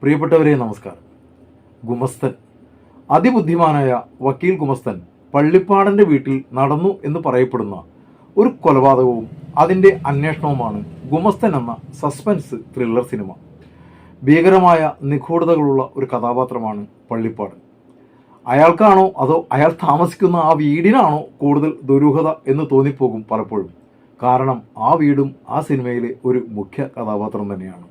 പ്രിയപ്പെട്ടവരെ നമസ്കാരം. ഗുമസ്തൻ, അതിബുദ്ധിമാനായ വക്കീൽ ഗുമസ്തൻ പള്ളിപ്പാടൻ്റെ വീട്ടിൽ നടന്നു എന്ന് പറയപ്പെടുന്ന ഒരു കൊലപാതകവും അതിൻ്റെ അന്വേഷണവുമാണ് ഗുമസ്തൻ എന്ന സസ്പെൻസ് ത്രില്ലർ സിനിമ. ഭീകരമായ നിഗൂഢതകളുള്ള ഒരു കഥാപാത്രമാണ് പള്ളിപ്പാടൻ. അയാൾക്കാണോ അതോ അയാൾ താമസിക്കുന്ന ആ വീടിനാണോ കൂടുതൽ ദുരൂഹത എന്ന് തോന്നിപ്പോകും പലപ്പോഴും. കാരണം ആ വീടും ആ സിനിമയിലെ ഒരു മുഖ്യ കഥാപാത്രം തന്നെയാണ്.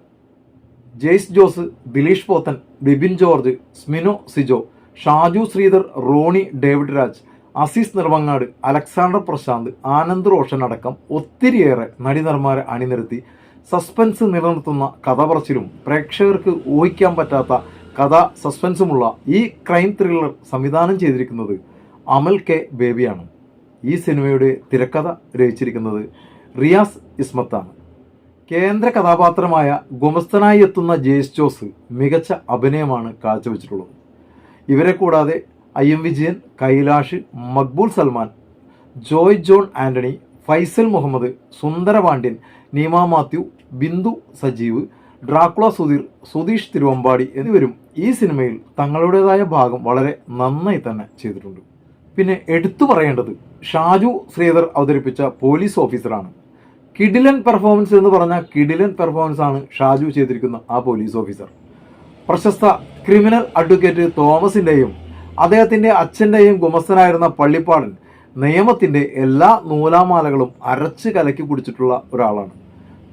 ജെയ്സ് ജോസ്, ദിലീഷ് പോത്തൻ, ബിബിൻ ജോർജ്, സ്മിനോ സിജോ, ഷാജു ശ്രീധർ, റോണി ഡേവിഡ് രാജ്, അസീസ് നിർവങ്ങാട്, അലക്സാണ്ടർ പ്രശാന്ത്, ആനന്ദ് റോഷൻ അടക്കം ഒത്തിരിയേറെ നടിനർമാരെ അണിനിരത്തി സസ്പെൻസ് നിലനിർത്തുന്ന കഥ പറച്ചിലും പ്രേക്ഷകർക്ക് ഊഹിക്കാൻ പറ്റാത്ത കഥാ സസ്പെൻസുമുള്ള ഈ ക്രൈം ത്രില്ലർ സംവിധാനം ചെയ്തിരിക്കുന്നത് അമൽ കെ ബേബിയാണ്. ഈ സിനിമയുടെ തിരക്കഥ രചിച്ചിരിക്കുന്നത് റിയാസ് ഇസ്മത്താണ്. കേന്ദ്ര കഥാപാത്രമായ ഗുമസ്തനായി എത്തുന്ന ജെയ്സ് ജോസ് മികച്ച അഭിനയമാണ് കാഴ്ചവെച്ചിട്ടുള്ളത്. ഇവരെ കൂടാതെ IM വിജയൻ, കൈലാഷ്, മക്ബൂൽ സൽമാൻ, ജോയ് ജോൺ ആന്റണി, ഫൈസൽ മുഹമ്മദ്, സുന്ദരപാണ്ഡ്യൻ, നീമ മാത്യു, ബിന്ദു സജീവ്, ഡ്രാക്കുള സുധീർ, സുധീഷ് തിരുവമ്പാടി എന്നിവരും ഈ സിനിമയിൽ തങ്ങളുടേതായ ഭാഗം വളരെ നന്നായി തന്നെ ചെയ്തിട്ടുണ്ട്. പിന്നെ എടുത്തു പറയേണ്ടത് ഷാജു ശ്രീധർ അവതരിപ്പിച്ച പോലീസ് ഓഫീസറാണ്. കിഡിലൻ പെർഫോമൻസ് എന്ന് പറഞ്ഞാൽ കിഡിലൻ പെർഫോമൻസ് ആണ് ഷാജു ചെയ്തിരിക്കുന്ന ആ പോലീസ് ഓഫീസർ. പ്രശസ്ത ക്രിമിനൽ അഡ്വക്കേറ്റ് തോമസിൻ്റെയും അദ്ദേഹത്തിൻ്റെ അച്ഛൻ്റെയും ഗുമസ്തനായിരുന്ന പള്ളിപ്പാടൻ നിയമത്തിൻ്റെ എല്ലാ നൂലാമാലകളും അരച്ച് കലക്കി കുടിച്ചിട്ടുള്ള ഒരാളാണ്.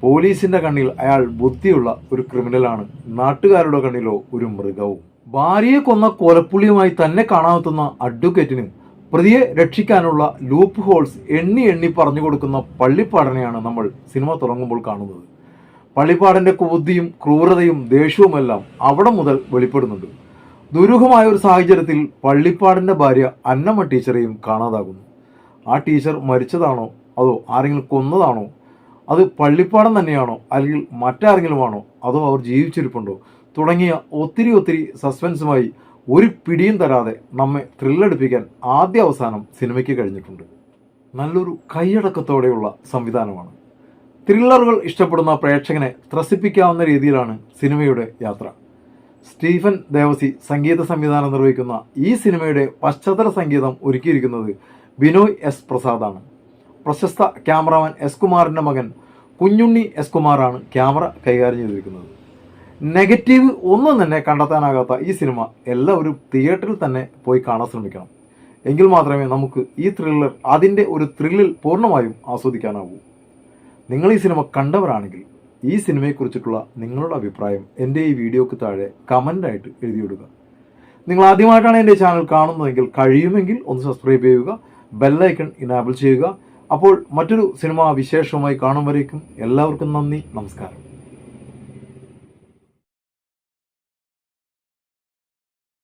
പോലീസിൻ്റെ കണ്ണിൽ അയാൾ ബുദ്ധിയുള്ള ഒരു ക്രിമിനലാണ്, നാട്ടുകാരുടെ കണ്ണിലോ ഒരു മൃഗവും. ഭാര്യയെ കൊന്ന കൊലപ്പുള്ളിയുമായി തന്നെ കാണാമെത്തുന്ന അഡ്വക്കേറ്റിന് പ്രതിയെ രക്ഷിക്കാനുള്ള ലൂപ്പ് ഹോൾസ് എണ്ണി പറഞ്ഞു കൊടുക്കുന്ന പള്ളിപ്പാടനെയാണ് നമ്മൾ സിനിമ തുടങ്ങുമ്പോൾ കാണുന്നത്. പള്ളിപ്പാടൻ്റെ ബുദ്ധിയും ക്രൂരതയും ദേഷ്യവുമെല്ലാം അവിടെ മുതൽ വെളിപ്പെടുന്നുണ്ട്. ദുരൂഹമായ ഒരു സാഹചര്യത്തിൽ പള്ളിപ്പാടൻ്റെ ഭാര്യ അന്നമ്മ ടീച്ചറെയും കാണാതാകുന്നു. ആ ടീച്ചർ മരിച്ചതാണോ അതോ ആരെങ്കിലും കൊന്നതാണോ, അത് പള്ളിപ്പാടൻ തന്നെയാണോ അല്ലെങ്കിൽ മറ്റാരെങ്കിലുമാണോ, അതോ അവർ ജീവിച്ചിരിപ്പുണ്ടോ തുടങ്ങിയ ഒത്തിരി സസ്പെൻസുമായി ഒരു പിടിയും തരാതെ നമ്മെ ത്രില്ലടിപ്പിക്കാൻ ആദ്യ അവസാനം സിനിമയ്ക്ക് കഴിഞ്ഞിട്ടുണ്ട്. നല്ലൊരു കൈയടക്കത്തോടെയുള്ള സംവിധാനമാണ്. ത്രില്ലറുകൾ ഇഷ്ടപ്പെടുന്ന പ്രേക്ഷകനെ ത്രസിപ്പിക്കാവുന്ന രീതിയിലാണ് സിനിമയുടെ യാത്ര. സ്റ്റീഫൻ ദേവസി സംഗീത സംവിധാനം നിർവഹിക്കുന്ന ഈ സിനിമയുടെ പശ്ചാത്തല സംഗീതം ഒരുക്കിയിരിക്കുന്നത് ബിനോയ് S പ്രസാദാണ്. പ്രശസ്ത ക്യാമറാമാൻ S കുമാറിൻ്റെ മകൻ കുഞ്ഞുണ്ണി S കുമാറാണ് ക്യാമറ കൈകാര്യം ചെയ്തിരിക്കുന്നത്. നെഗറ്റീവ് ഒന്നും തന്നെ കണ്ടെത്താനാകാത്ത ഈ സിനിമ എല്ലാവരും തിയേറ്ററിൽ തന്നെ പോയി കാണാൻ ശ്രമിക്കണം. എങ്കിൽ മാത്രമേ നമുക്ക് ഈ ത്രില്ലർ അതിൻ്റെ ഒരു ത്രില്ലിൽ പൂർണ്ണമായും ആസ്വദിക്കാനാവൂ. നിങ്ങൾ ഈ സിനിമ കണ്ടവരാണെങ്കിൽ ഈ സിനിമയെക്കുറിച്ചിട്ടുള്ള നിങ്ങളുടെ അഭിപ്രായം എൻ്റെ ഈ വീഡിയോക്ക് താഴെ കമൻ്റായിട്ട് എഴുതിയിടുക. നിങ്ങൾ ആദ്യമായിട്ടാണ് എൻ്റെ ചാനൽ കാണുന്നതെങ്കിൽ കഴിയുമെങ്കിൽ ഒന്ന് സബ്സ്ക്രൈബ് ചെയ്യുക, ബെല്ലൈക്കൺ ഇനാബിൾ ചെയ്യുക. അപ്പോൾ മറ്റൊരു സിനിമാ വിശേഷവുമായി കാണും വരേക്കും എല്ലാവർക്കും നന്ദി, നമസ്കാരം.